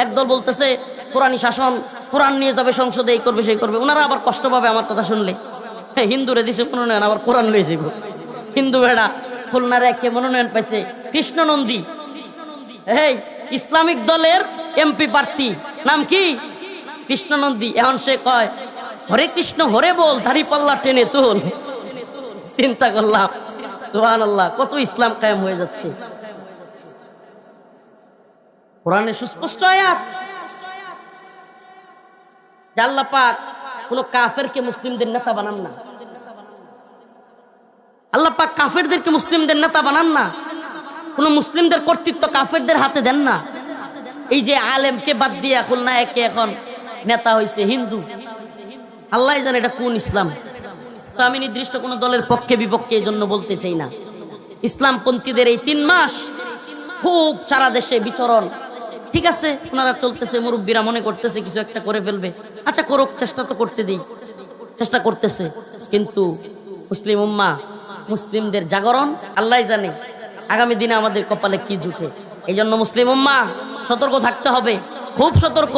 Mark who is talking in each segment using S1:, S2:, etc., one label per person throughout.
S1: একদল বলতেছে কোরআনী শাসন, কোরআন নিয়ে যাবে সংসদে, এই করবে সেই করবে। ওনারা আবার কষ্ট পাবে আমার কথা শুনলে। হ্যাঁ, হিন্দুরে দিছে মনোনয়ন, আবার কোরআন লয়ে যাব। হিন্দু বেড়া খুলনার একে মনোনয়ন পাইছে কৃষ্ণ নন্দী, এই ইসলামিক দলের এমপি প্রার্থী, নাম কি? কৃষ্ণ নন্দী। এখন সে কয় হরে কৃষ্ণ হরে বল, দাড়ি পাল্লা টেনে তুল। চিন্তা করলাম সুবহানাল্লাহ, কত ইসলাম কায়েম হয়ে যাচ্ছে। কোরআনে সুস্পষ্ট আয়াত যে আল্লাহ পাক কোন কাফেরকে মুসলিমদের নেতা বানান না। আল্লাহ পাক কাফেরদেরকে মুসলিমদের নেতা বানান না, কোন মুসলিমদের কর্তৃত্ব কাফেরদের হাতে দেন না। এই যে আলেমকে বাদ দিয়ে খুলনা একে এখন নেতা হইছে হিন্দু, আল্লাহ জানে এটা কোন ইসলাম। তো আমি নির্দিষ্ট কোন দলের পক্ষে বিপক্ষে এই জন্য বলতে চাই না। ইসলামপন্থীদের এই 3 মাস খুব সারা দেশে বিচরণ, ঠিক আছে, ওনারা চলতেছে, মুরব্বীরা মনে করতেছে কিছু একটা করে ফেলবে। আচ্ছা করুক, চেষ্টা তো করতে দিই, চেষ্টা করতেছে। কিন্তু মুসলিম উম্মাহ, মুসলিমদের জাগরণ আল্লাহ জানে আগামী দিনে আমাদের কপালে কি জুটে। এই জন্য মুসলিম উম্মাহ সতর্ক থাকতে হবে, খুব সতর্ক।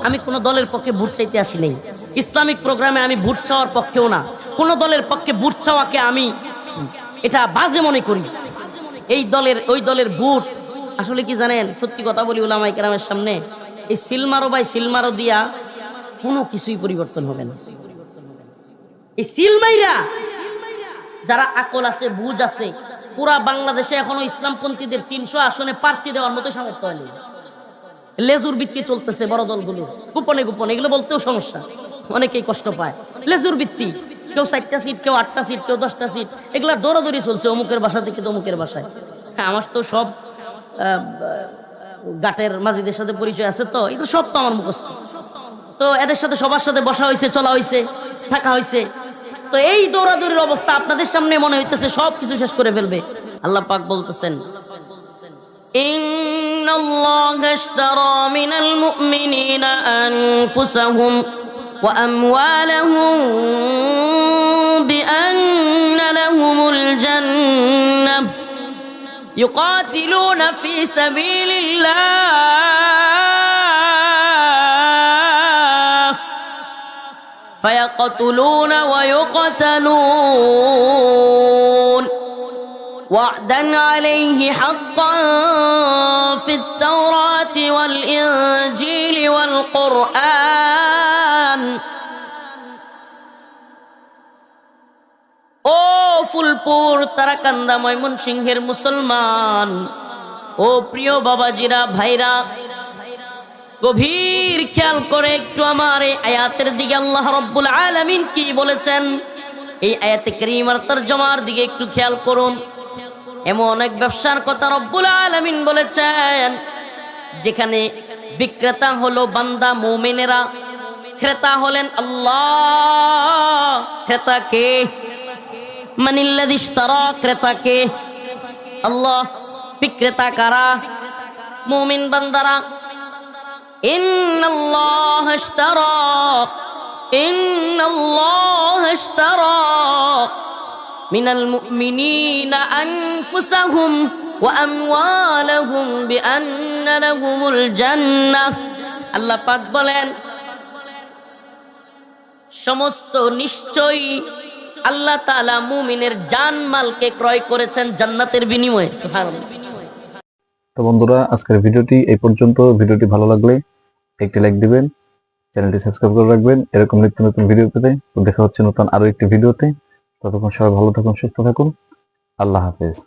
S1: আমি কোন দলের পক্ষে ভোট চাইতে আসি নাই, ইসলামিক প্রোগ্রামে আমি ভোট চাওয়ার পক্ষেও না। কোন দলের পক্ষে ভোট চাওয়াকে আমি এটা বাজে মনে করি। এই দলের ওই দলের ভোট আসলে কি জানেন, সত্যি কথা বলি উলামায়ে কেরামের সামনে, এই সিলমারো বাই সিলমারো দিয়া কোনো কিছুই পরিবর্তন হবে না। এই সিলমাইরা যারা আকল আছে, বুঝ আছে, পুরা বাংলাদেশে এখনো ইসলামপন্থীদের 300 আসনে প্রার্থী দেওয়ার মতো সামর্থ্য হয়নি। লেজুর ভিত্তি চলতেছে বড় দলগুলো, গোপনে গোপনে, এগুলো বলতেও সমস্যা, অনেকেই কষ্ট পায়। লেজুর ভিত্তি, কেউ 4টা সিট, কেউ 8টা সিট, কেউ 10টা সিট, এগুলা দৌড়াদৌড়ি চলছে অমুকের বাসা থেকে তমুকের বাসায়। হ্যাঁ, আমার তো সব গাটের মাঝিদের সাথে পরিচয় আছে, তো এগুলো সব তো আমার মুখস্থ। তো এদের সাথে সবার সাথে বসা হয়েছে, চলা হয়েছে, থাকা হয়েছে। তো এই দৌড়াদৌড়ির অবস্থা আপনাদের সামনে মনে হইতেছে সব কিছু শেষ করে ফেলবে। আল্লাহ পাক বলতেছেন ইন্নাল্লাহা ইশতারা মিনাল মুমিনিনা আনফুসাহুম ওয়া আমওয়ালাহুম বিআন্না লাহুমুল জান্নাহ ইউকাতিলুনা ফি সাবিলিল্লাহ فيقتلون ويقتلون وعدا عليه حقا في التوراة والإنجيل والقرآن ও ফুলপুর তারাকান্দা ময়মনসিংহের মুসলমান, ও প্রিয় বাবাজিরা, ভাইরা, গভীর খেয়াল করে একটু আমার এই আয়াতের দিকে আল্লাহ রাব্বুল আলামিন কি বলেছেন, এই আয়াতে কারীমার তরজমার দিকে একটু খেয়াল করুন। এমন এক ব্যবসার কথা রব্বুল আলামিন বলেছেন যেখানে বিক্রেতা হলো বান্দা মুমিনেরা, ক্রেতা হলেন আল্লাহ। ক্রেতা কে? মানিল্লাযী ইশতারা, ক্রেতা কে? আল্লাহ। বিক্রেতা কারা? মুমিন বান্দারা। ইন্নাল্লাহা ইশতারা মিনাল মুমিনিনা আনফুসাহুম ওয়া আমওয়ালাহুম বিআন্না লাহুমুল জান্নাহ। আল্লাহ পাক বলেন সমস্ত নিশ্চয়ই আল্লাহ তাআলা মুমিনের জানমালকে ক্রয় করেছেন জান্নাতের বিনিময়ে। সুবহানাল্লাহ।
S2: তো বন্ধুরা, আজকের ভিডিওটি এই পর্যন্ত। ভিডিওটি ভালো লাগলে একটি লাইক দিবেন, চ্যানেলটি সাবস্ক্রাইব করে রাখবেন এরকম নিত্য নতুন ভিডিও পেতে। তো দেখা হচ্ছে নতুন আরো একটি ভিডিওতে। ততক্ষণ সবাই ভালো থাকুন, সুস্থ থাকুন। আল্লাহ হাফেজ।